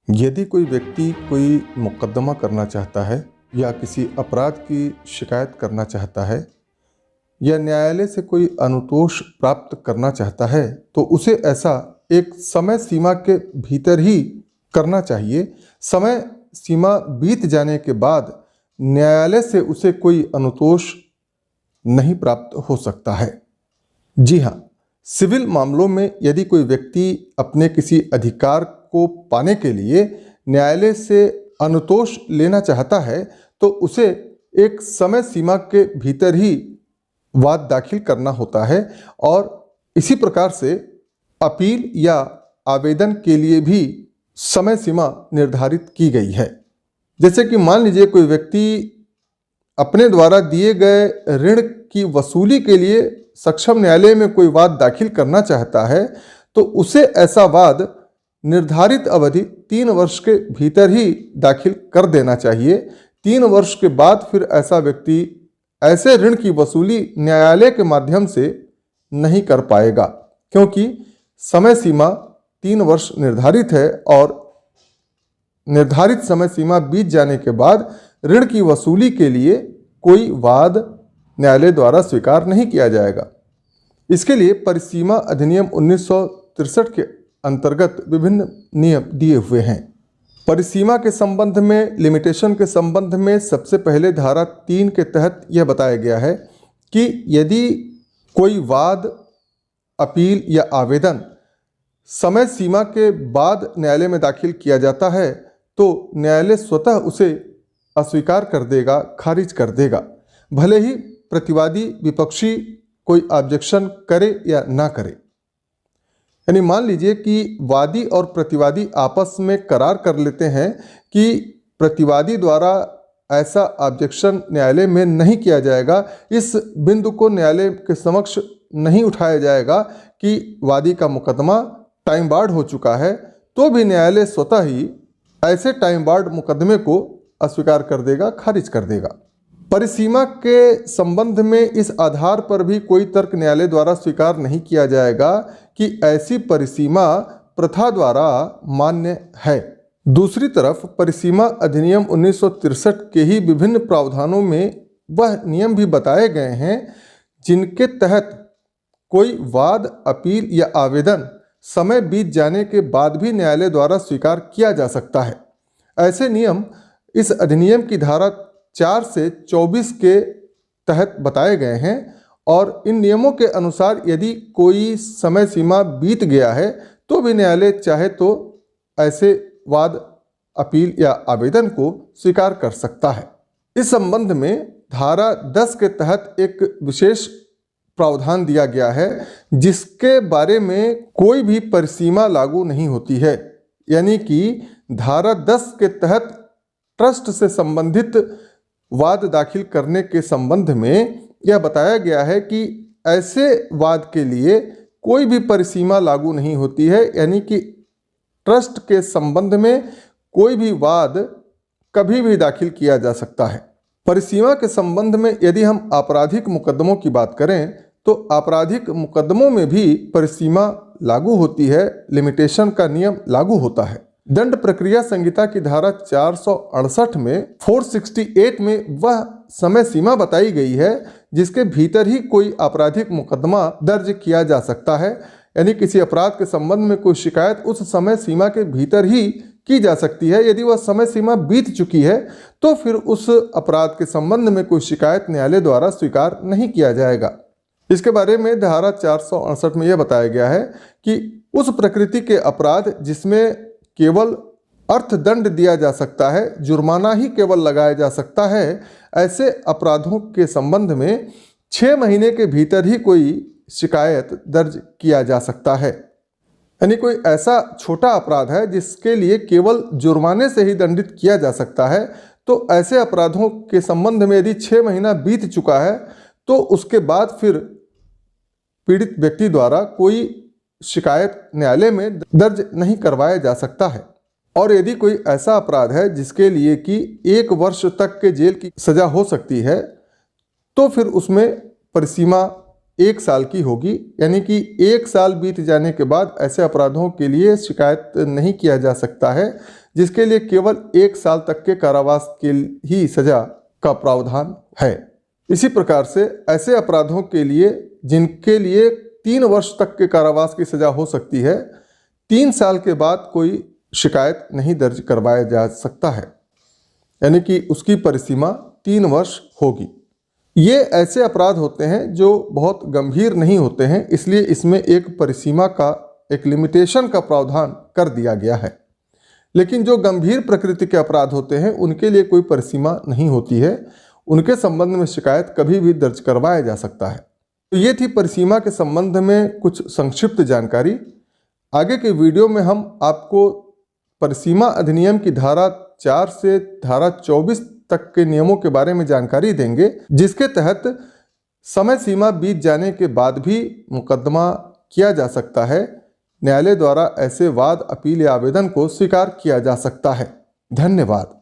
यदि कोई व्यक्ति कोई मुकदमा करना चाहता है या किसी अपराध की शिकायत करना चाहता है या न्यायालय से कोई अनुतोष प्राप्त करना चाहता है तो उसे ऐसा एक समय सीमा के भीतर ही करना चाहिए। समय सीमा बीत जाने के बाद न्यायालय से उसे कोई अनुतोष नहीं प्राप्त हो सकता है। जी हाँ, सिविल मामलों में यदि कोई व्यक्ति अपने किसी अधिकार को पाने के लिए न्यायालय से अनुतोष लेना चाहता है तो उसे एक समय सीमा के भीतर ही वाद दाखिल करना होता है और इसी प्रकार से अपील या आवेदन के लिए भी समय सीमा निर्धारित की गई है। जैसे कि मान लीजिए कोई व्यक्ति अपने द्वारा दिए गए ऋण की वसूली के लिए सक्षम न्यायालय में कोई वाद दाखिल करना चाहता है तो उसे ऐसा वाद निर्धारित अवधि 3 वर्ष के भीतर ही दाखिल कर देना चाहिए। 3 वर्ष के बाद फिर ऐसा व्यक्ति ऐसे ऋण की वसूली न्यायालय के माध्यम से नहीं कर पाएगा, क्योंकि समय सीमा 3 वर्ष निर्धारित है और निर्धारित समय सीमा बीत जाने के बाद ऋण की वसूली के लिए कोई वाद न्यायालय द्वारा स्वीकार नहीं किया जाएगा। इसके लिए परिसीमा अधिनियम 1963 के अंतर्गत विभिन्न नियम दिए हुए हैं। परिसीमा के संबंध में, लिमिटेशन के संबंध में सबसे पहले धारा 3 के तहत यह बताया गया है कि यदि कोई वाद, अपील या आवेदन समय सीमा के बाद न्यायालय में दाखिल किया जाता है तो न्यायालय स्वतः उसे अस्वीकार कर देगा, खारिज कर देगा, भले ही प्रतिवादी विपक्षी कोई ऑब्जेक्शन करे या ना करे। यानी मान लीजिए कि वादी और प्रतिवादी आपस में करार कर लेते हैं कि प्रतिवादी द्वारा ऐसा ऑब्जेक्शन न्यायालय में नहीं किया जाएगा, इस बिंदु को न्यायालय के समक्ष नहीं उठाया जाएगा कि वादी का मुकदमा टाइम बार्ड हो चुका है, तो भी न्यायालय स्वतः ही ऐसे टाइम बार्ड मुकदमे को अस्वीकार कर देगा, खारिज कर देगा। परिसीमा के संबंध में इस आधार पर भी कोई तर्क न्यायालय द्वारा स्वीकार नहीं किया जाएगा कि ऐसी परिसीमा प्रथा द्वारा मान्य है। दूसरी तरफ परिसीमा अधिनियम 1963 के ही विभिन्न प्रावधानों में वह नियम भी बताए गए हैं जिनके तहत कोई वाद, अपील या आवेदन समय बीत जाने के बाद भी न्यायालय द्वारा स्वीकार किया जा सकता है। ऐसे नियम इस अधिनियम की धारा 4 से 24 के तहत बताए गए हैं और इन नियमों के अनुसार यदि कोई समय सीमा बीत गया है तो भी न्यायालय चाहे तो ऐसे वाद, अपील या आवेदन को स्वीकार कर सकता है। इस संबंध में धारा 10 के तहत एक विशेष प्रावधान दिया गया है जिसके बारे में कोई भी परिसीमा लागू नहीं होती है। यानी कि धारा 10 के तहत ट्रस्ट से संबंधित वाद दाखिल करने के संबंध में यह बताया गया है कि ऐसे वाद के लिए कोई भी परिसीमा लागू नहीं होती है। यानी कि ट्रस्ट के संबंध में कोई भी वाद कभी भी दाखिल किया जा सकता है। परिसीमा के संबंध में यदि हम आपराधिक मुकदमों की बात करें तो आपराधिक मुकदमों में भी परिसीमा लागू होती है, लिमिटेशन का नियम लागू होता है। दंड प्रक्रिया संहिता की धारा 468 में 468 में वह समय सीमा बताई गई है जिसके भीतर ही कोई आपराधिक मुकदमा दर्ज किया जा सकता है। यानी किसी अपराध के संबंध में कोई शिकायत उस समय सीमा के भीतर ही की जा सकती है। यदि वह समय सीमा बीत चुकी है तो फिर उस अपराध के संबंध में कोई शिकायत न्यायालय द्वारा स्वीकार नहीं किया जाएगा। इसके बारे में धारा 468 में यह बताया गया है कि उस प्रकृति के अपराध जिसमें केवल अर्थदंड दिया जा सकता है, जुर्माना ही केवल लगाया जा सकता है, ऐसे अपराधों के संबंध में 6 महीने के भीतर ही कोई शिकायत दर्ज किया जा सकता है। यानी कोई ऐसा छोटा अपराध है जिसके लिए केवल जुर्माने से ही दंडित किया जा सकता है, तो ऐसे अपराधों के संबंध में यदि 6 महीना बीत चुका है तो उसके बाद फिर पीड़ित व्यक्ति द्वारा कोई शिकायत न्यायालय में दर्ज नहीं करवाया जा सकता है। और यदि कोई ऐसा अपराध है जिसके लिए कि 1 वर्ष तक के जेल की सज़ा हो सकती है तो फिर उसमें परिसीमा 1 साल की होगी। यानी कि 1 साल बीत जाने के बाद ऐसे अपराधों के लिए शिकायत नहीं किया जा सकता है जिसके लिए केवल 1 साल तक के कारावास की ही सजा का प्रावधान है। इसी प्रकार से ऐसे अपराधों के लिए जिनके लिए 3 वर्ष तक के कारावास की सजा हो सकती है, 3 साल के बाद कोई शिकायत नहीं दर्ज करवाया जा सकता है, यानी कि उसकी परिसीमा 3 वर्ष होगी। ये ऐसे अपराध होते हैं जो बहुत गंभीर नहीं होते हैं, इसलिए इसमें एक परिसीमा का, एक लिमिटेशन का प्रावधान कर दिया गया है। लेकिन जो गंभीर प्रकृति के अपराध होते हैं उनके लिए कोई परिसीमा नहीं होती है, उनके संबंध में शिकायत कभी भी दर्ज करवाया जा सकता है। तो ये थी परिसीमा के संबंध में कुछ संक्षिप्त जानकारी। आगे के वीडियो में हम आपको परिसीमा अधिनियम की धारा 4 से धारा 24 तक के नियमों के बारे में जानकारी देंगे, जिसके तहत समय सीमा बीत जाने के बाद भी मुकदमा किया जा सकता है। न्यायालय द्वारा ऐसे वाद, अपील या आवेदन को स्वीकार किया जा सकता है। धन्यवाद।